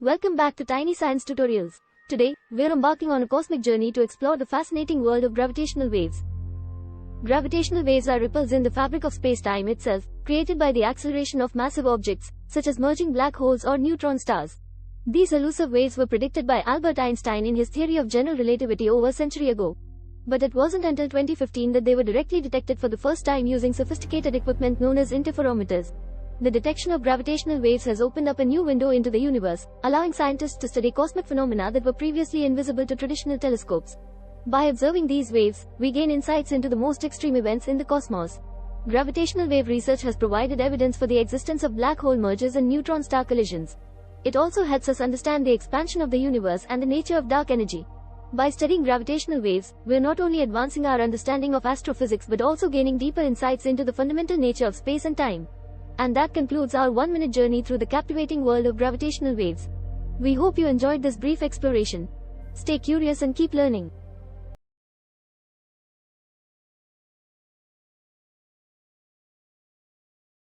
Welcome back to Tiny Science Tutorials. Today, we're embarking on a cosmic journey to explore the fascinating world of gravitational waves. Gravitational waves are ripples in the fabric of spacetime itself, created by the acceleration of massive objects, such as merging black holes or neutron stars. These elusive waves were predicted by Albert Einstein in his theory of general relativity over a century ago. But it wasn't until 2015 that they were directly detected for the first time using sophisticated equipment known as interferometers. The detection of gravitational waves has opened up a new window into the universe, allowing scientists to study cosmic phenomena that were previously invisible to traditional telescopes. By observing these waves, we gain insights into the most extreme events in the cosmos. Gravitational wave research has provided evidence for the existence of black hole mergers and neutron star collisions. It also helps us understand the expansion of the universe and the nature of dark energy. By studying gravitational waves, we're not only advancing our understanding of astrophysics but also gaining deeper insights into the fundamental nature of space and time. And that concludes our 1-minute journey through the captivating world of gravitational waves. We hope you enjoyed this brief exploration. Stay curious and keep learning.